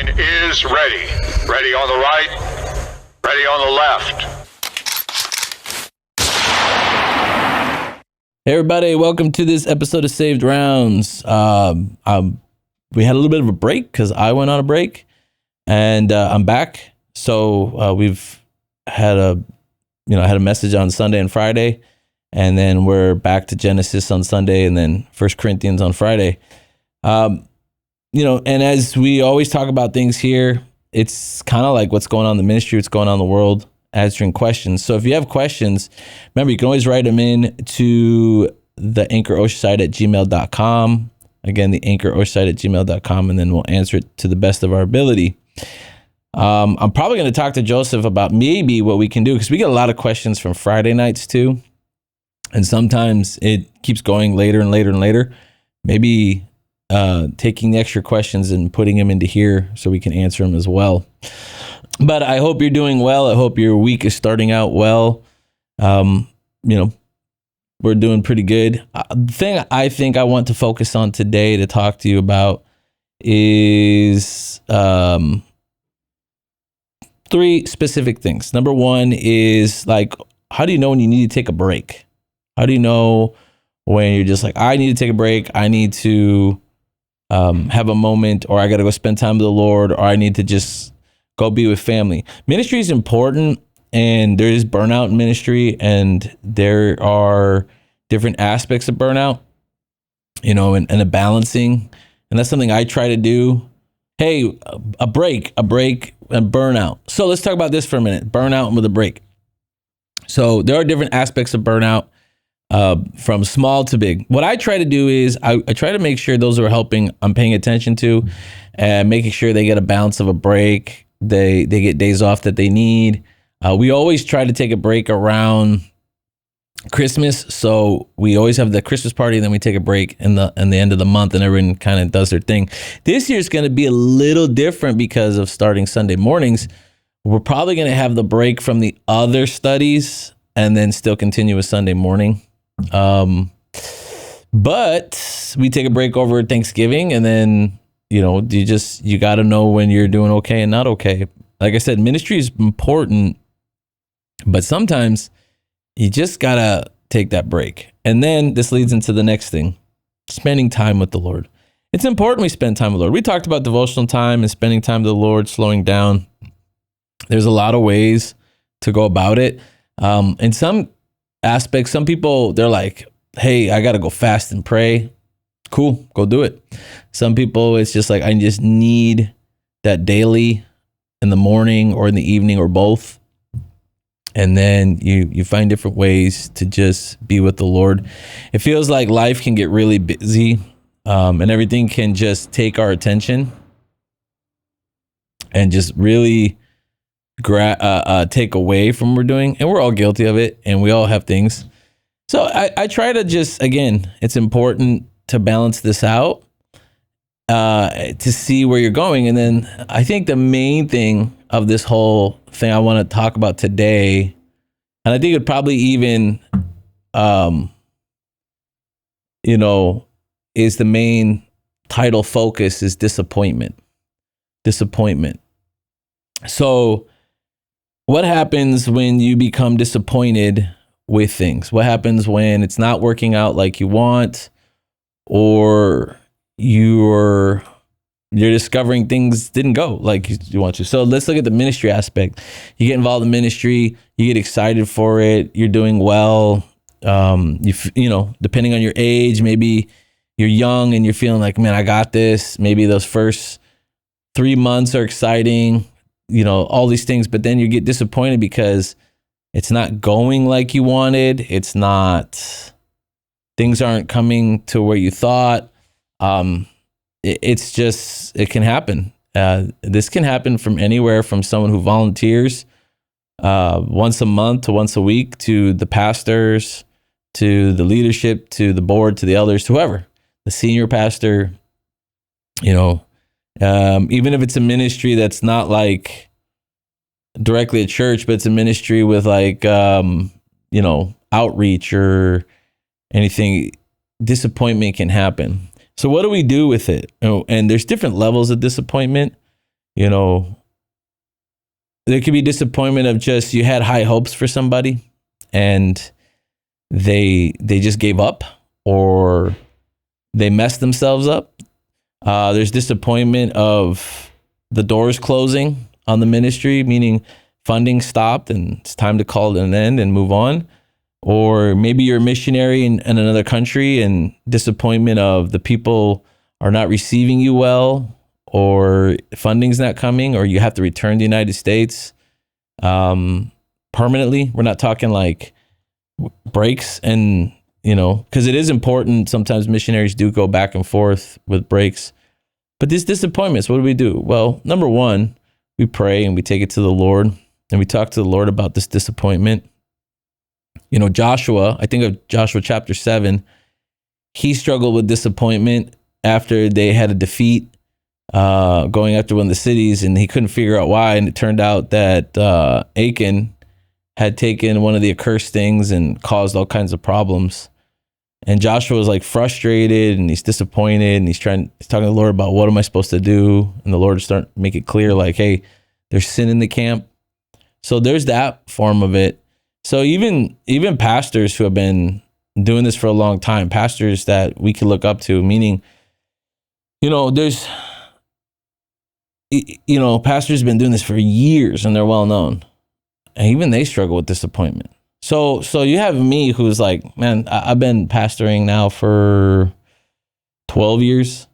line is ready. Ready on the right, ready on the left. Hey everybody, welcome to this episode of Saved Rounds. We had a little bit of a break because I went on a break, and I'm back. So we've had a message on Sunday and Friday, and then we're back to Genesis on Sunday, and then 1 Corinthians on Friday. And as we always talk about things here, it's kind of like what's going on in the ministry, what's going on in the world, answering questions. So if you have questions, remember, you can always write them in to TheAnchorOceanside at gmail.com. Again, TheAnchorOceanside at gmail.com, and then we'll answer it to the best of our ability. I'm probably going to talk to Joseph about maybe what we can do, because we get a lot of questions from Friday nights too. And sometimes it keeps going later and later and later. Maybe taking the extra questions and putting them into here so we can answer them as well. But I hope you're doing well. I hope your week is starting out well. We're doing pretty good. The thing I think I want to focus on today to talk to you about is three specific things. Number one is, like, how do you know when you need to take a break? How do you know when you're just like, I need to take a break, I need to have a moment, or I got to go spend time with the Lord, or I need to just go be with family? Ministry is important, and there is burnout in ministry, and there are different aspects of burnout, and a balancing. And that's something I try to do. Hey, a break and burnout. So let's talk about this for a minute. Burnout with a break. So there are different aspects of burnout, from small to big. What I try to do is I try to make sure those who are helping, I'm paying attention to, and making sure they get a balance of a break. They get days off that they need. We always try to take a break around Christmas. So we always have the Christmas party, and then we take a break in the end of the month, and everyone kind of does their thing. This year is going to be a little different because of starting Sunday mornings. We're probably going to have the break from the other studies and then still continue with Sunday morning. But we take a break over Thanksgiving, and then, you got to know when you're doing okay and not okay. Like I said, ministry is important, but sometimes you just got to take that break. And then this leads into the next thing, spending time with the Lord. It's important we spend time with the Lord. We talked about devotional time and spending time with the Lord, slowing down. There's a lot of ways to go about it. In some aspects, some people, they're like, hey, I got to go fast and pray. Cool, go do it. Some people, it's just like, I just need that daily, in the morning or in the evening or both. And then you find different ways to just be with the Lord. It feels like life can get really busy, and everything can just take our attention and just really take away from what we're doing. And we're all guilty of it, and we all have things. So I try to just, again, it's important to balance this out, to see where you're going. And then I think the main thing of this whole thing I want to talk about today, and I think it probably even, is the main title focus, is disappointment. So what happens when you become disappointed with things? What happens when it's not working out like you want, or you're discovering things didn't go like you want to? So let's look at the ministry aspect. You get involved in ministry, you get excited for it, you're doing well. Depending on your age, maybe you're young and you're feeling like, man, I got this. Maybe those first 3 months are exciting, all these things, but then you get disappointed because it's not going like you wanted. Things aren't coming to where you thought. It can happen. This can happen from anywhere from someone who volunteers once a month to once a week, to the pastors, to the leadership, to the board, to the elders, whoever, the senior pastor, even if it's a ministry that's not like directly a church, but it's a ministry with like, outreach or anything, disappointment can happen. So what do we do with it? And there's different levels of disappointment. You know, there could be disappointment of just you had high hopes for somebody and they just gave up, or they messed themselves up. There's disappointment of the doors closing on the ministry, meaning funding stopped and it's time to call it an end and move on. Or maybe you're a missionary in another country and disappointment of the people are not receiving you well, or funding's not coming, or you have to return to the United States permanently. We're not talking like breaks, and because it is important. Sometimes missionaries do go back and forth with breaks. But these disappointments, what do we do? Well, number one, we pray and we take it to the Lord, and we talk to the Lord about this disappointment. Joshua, I think of Joshua chapter 7, he struggled with disappointment after they had a defeat going after one of the cities, and he couldn't figure out why. And it turned out that Achan had taken one of the accursed things and caused all kinds of problems. And Joshua was like frustrated and he's disappointed, and he's talking to the Lord about, what am I supposed to do? And the Lord started to make it clear, like, hey, there's sin in the camp. So there's that form of it. So even pastors who have been doing this for a long time, pastors that we can look up to, meaning, there's, pastors have been doing this for years and they're well known, and even they struggle with disappointment. So you have me who's like, man, I've been pastoring now for 12 years,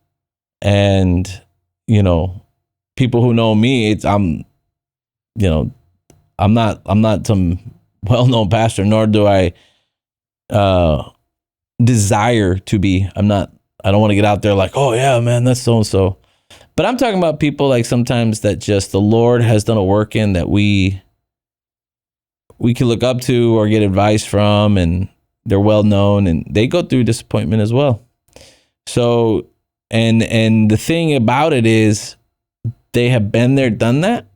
and people who know me, I'm not some well-known pastor, nor do I desire to be. I don't want to get out there like, oh yeah, man, that's so-and-so. But I'm talking about people like sometimes that just the Lord has done a work in that we can look up to or get advice from, and they're well known and they go through disappointment as well. So, and the thing about it is they have been there, done that.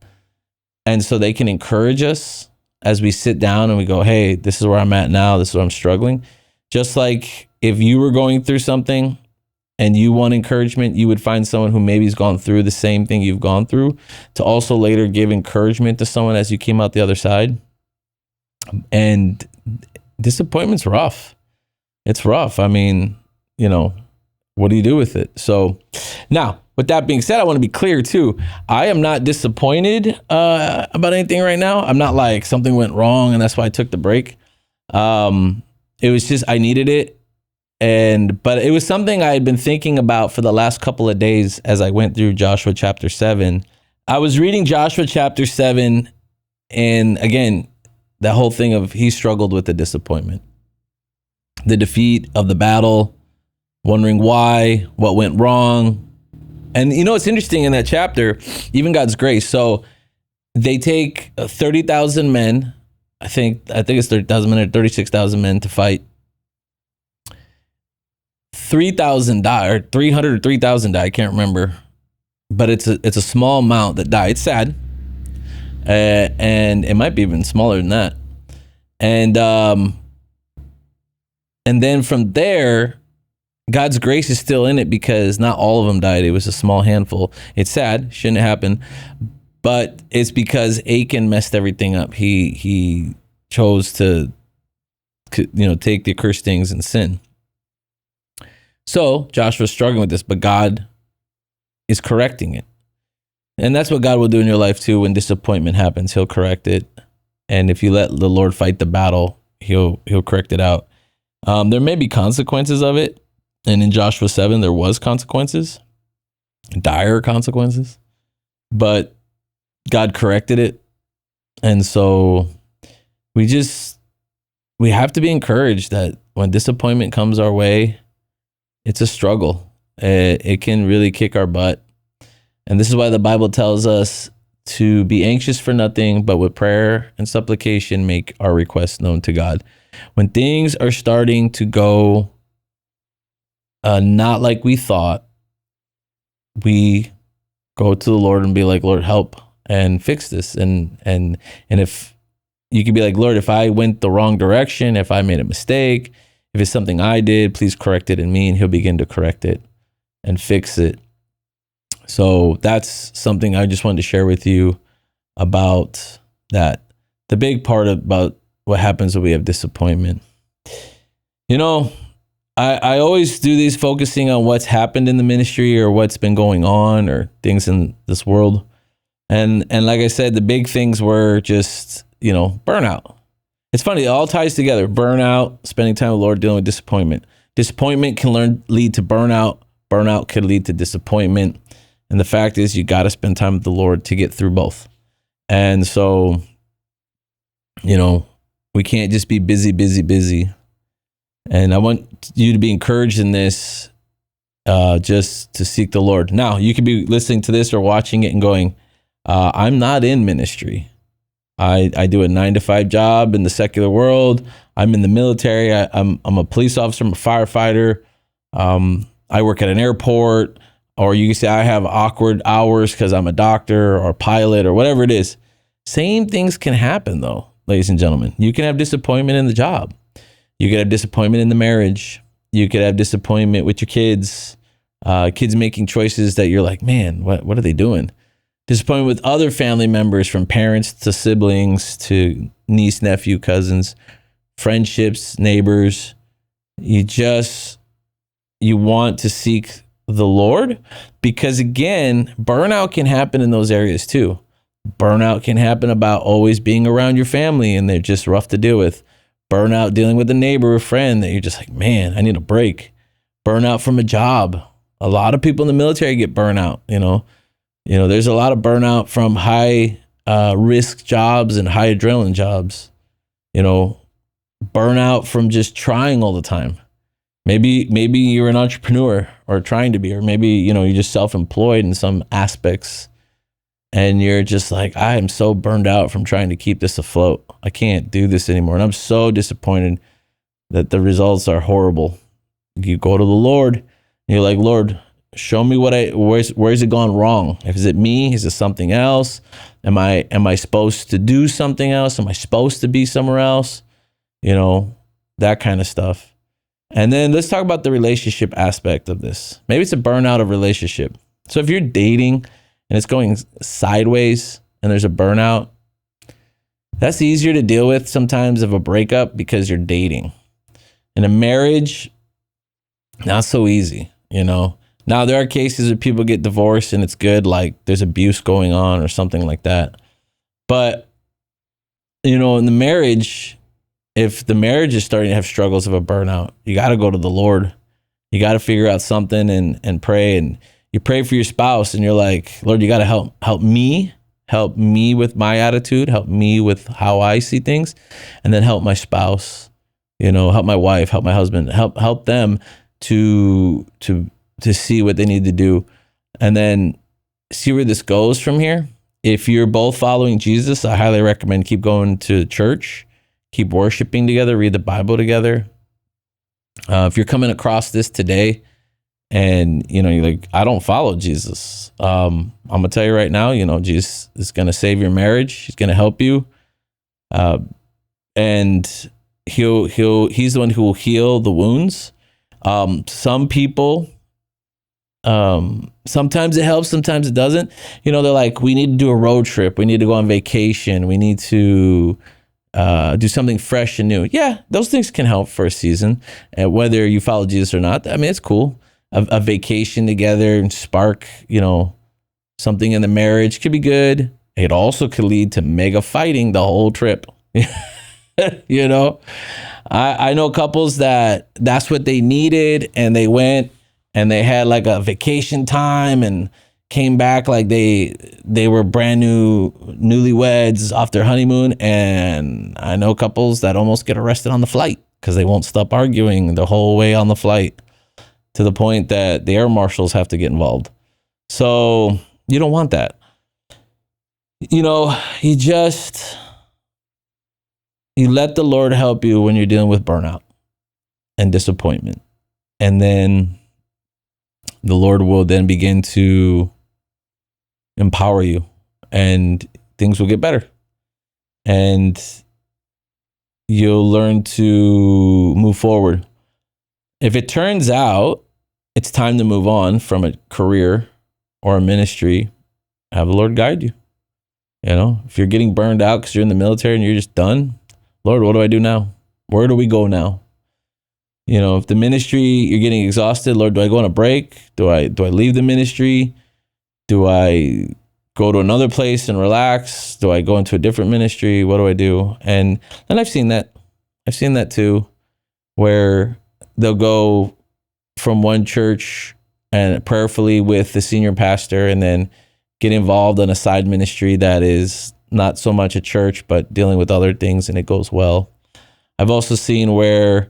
And so they can encourage us as we sit down and we go, hey, this is where I'm at now. This is where I'm struggling. Just like if you were going through something and you want encouragement, you would find someone who maybe has gone through the same thing you've gone through to also later give encouragement to someone as you came out the other side. And disappointment's rough. It's rough. I mean, what do you do with it? So now, with that being said, I want to be clear too. I am not disappointed about anything right now. I'm not like something went wrong and that's why I took the break. It was just I needed it. But it was something I had been thinking about for the last couple of days as I went through Joshua chapter 7. I was reading Joshua chapter 7, and again, that whole thing of he struggled with the disappointment, the defeat of the battle, wondering why, what went wrong. And it's interesting in that chapter, even God's grace. So they take 30,000 men. I think it's 30,000 men or 36,000 men to fight. 3,000 die, or 300 or 3,000 die. I can't remember, but it's a small amount that die. It's sad, and it might be even smaller than that. And then from there, God's grace is still in it because not all of them died. It was a small handful. It's sad, shouldn't happen, but it's because Achan messed everything up. He chose to, take the accursed things and sin. So Joshua's struggling with this, but God is correcting it. And that's what God will do in your life too. When disappointment happens, he'll correct it. And if you let the Lord fight the battle, he'll correct it out. There may be consequences of it. And in Joshua 7, there was consequences, dire consequences, but God corrected it. And so we have to be encouraged that when disappointment comes our way, it's a struggle. It can really kick our butt. And this is why the Bible tells us to be anxious for nothing, but with prayer and supplication, make our requests known to God. When things are starting to go not like we thought, we go to the Lord and be like, Lord, help and fix this. And if you could be like, Lord, if I went the wrong direction, if I made a mistake, if it's something I did, please correct it in me, and he'll begin to correct it and fix it. So that's something I just wanted to share with you about that. The big part about what happens when we have disappointment. You know, I always do these focusing on what's happened in the ministry or what's been going on or things in this world. And like I said, the big things were just, burnout. It's funny, it all ties together. Burnout, spending time with the Lord, dealing with disappointment. Disappointment can lead to burnout. Burnout could lead to disappointment. And the fact is, you got to spend time with the Lord to get through both. And so, we can't just be busy, busy, busy. And I want you to be encouraged in this, just to seek the Lord. Now, you could be listening to this or watching it and going, I'm not in ministry. I do a 9-to-5 job in the secular world. I'm in the military. I'm a police officer. I'm a firefighter. I work at an airport. Or you can say I have awkward hours because I'm a doctor or a pilot or whatever it is. Same things can happen though, ladies and gentlemen. You can have disappointment in the job. You could have disappointment in the marriage. You could have disappointment with your kids. Kids making choices that you're like, man, what are they doing? Disappointment with other family members, from parents to siblings to niece, nephew, cousins, friendships, neighbors. You want to seek the Lord, because again, burnout can happen in those areas too. Burnout can happen about always being around your family and they're just rough to deal with. Burnout dealing with a neighbor or friend that you're just like, man, I need a break. Burnout from a job. A lot of people in the military get burnout, there's a lot of burnout from high risk jobs and high adrenaline jobs, burnout from just trying all the time. Maybe you're an entrepreneur or trying to be, or maybe, you're just self-employed in some aspects and you're just like, I am so burned out from trying to keep this afloat. I can't do this anymore. And I'm so disappointed that the results are horrible. You go to the Lord and you're like, Lord, show me where's it gone wrong? Is it me? Is it something else? Am I supposed to do something else? Am I supposed to be somewhere else? That kind of stuff. And then let's talk about the relationship aspect of this. Maybe it's a burnout of relationship. So if you're dating and it's going sideways and there's a burnout, that's easier to deal with sometimes of a breakup because you're dating. In a marriage, not so easy, Now, there are cases where people get divorced and it's good, like there's abuse going on or something like that. But, in the marriage, if the marriage is starting to have struggles of a burnout, you got to go to the Lord. You got to figure out something and pray. And you pray for your spouse and you're like, Lord, you got to help me with my attitude, help me with how I see things, and then help my spouse, help my wife, help my husband, help them to see what they need to do, and then see where this goes from here. If you're both following Jesus, I highly recommend keep going to church, keep worshiping together, read the Bible together. If you're coming across this today and, you're like, I don't follow Jesus. I'm going to tell you right now, Jesus is going to save your marriage. He's going to help you. And he's the one who will heal the wounds. Some people, sometimes it helps, sometimes it doesn't. They're like, we need to do a road trip. We need to go on vacation. We need to do something fresh and new. Yeah, those things can help for a season, and whether you follow Jesus or not. I mean, it's cool. A vacation together and spark, something in the marriage could be good. It also could lead to mega fighting the whole trip. I know couples that's what they needed, and they went and they had like a vacation time and came back like they were brand new newlyweds off their honeymoon. And I know couples that almost get arrested on the flight because they won't stop arguing the whole way on the flight, to the point that the air marshals have to get involved. So you don't want that. You let the Lord help you when you're dealing with burnout and disappointment. And then the Lord will then begin to empower you and things will get better. And you'll learn to move forward. If it turns out it's time to move on from a career or a ministry, have the Lord guide you. You know, if you're getting burned out because you're in the military and you're just done, Lord, what do I do now? Where do we go now? You know, if the ministry, you're getting exhausted, Lord, do I go on a break? Do I leave the ministry? Do I go to another place and relax? Do I go into a different ministry? What do I do? And I've seen that. I've seen that too, where they'll go from one church and prayerfully with the senior pastor and then get involved in a side ministry that is not so much a church, but dealing with other things, and it goes well. I've also seen where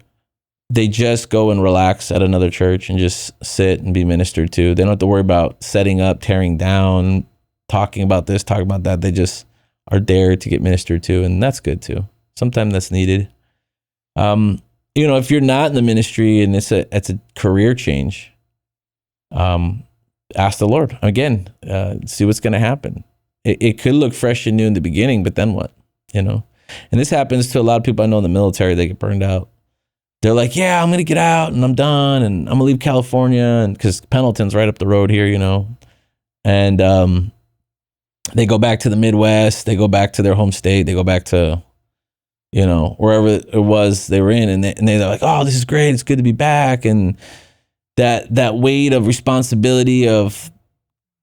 they just go and relax at another church and just sit and be ministered to. They don't have to worry about setting up, tearing down, talking about this, talking about that. They just are there to get ministered to, and that's good too. Sometimes that's needed. You know, if you're not in the ministry and it's a career change, ask the Lord again, see what's going to happen. It could look fresh and new in the beginning, but then what? You know, and this happens to a lot of people I know in the military. They get burned out. They're like, yeah, I'm going to get out and I'm done and I'm going to leave California, and because Pendleton's right up the road here, you know, and they go back to the Midwest, they go back to their home state, they go back to, you know, wherever it was they were in, and they're like, oh, this is great, it's good to be back, and that weight of responsibility of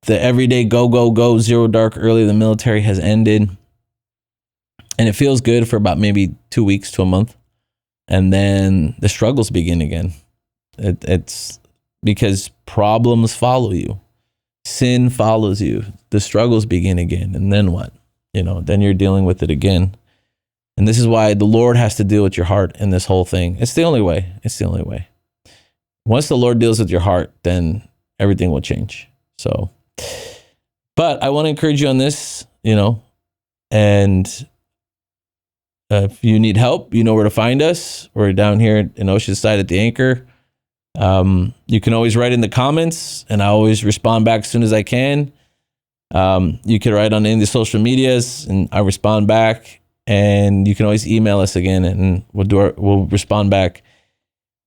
the everyday go, zero dark early of the military has ended, and it feels good for about maybe 2 weeks to a month. And then the struggles begin again. It's because problems follow you. Sin follows you. The struggles begin again. And then what? You know, then you're dealing with it again. And this is why the Lord has to deal with your heart in this whole thing. It's the only way. It's the only way. Once the Lord deals with your heart, then everything will change. So, but I want to encourage you on this, you know, and if you need help, you know where to find us. We're down here in Oceanside at the Anchor. You can always write in the comments, and I always respond back as soon as I can. You can write on any of the social medias, and I respond back. And you can always email us again, and we'll respond back.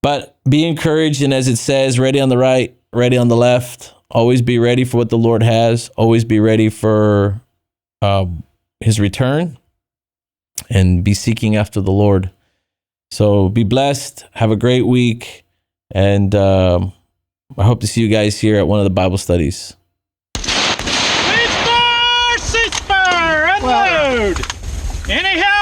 But be encouraged, and as it says, ready on the right, ready on the left. Always be ready for what the Lord has. Always be ready for His return. And be seeking after the Lord. So be blessed. Have a great week. And I hope to see you guys here at one of the Bible studies. Ceasefire! Unload! Any help?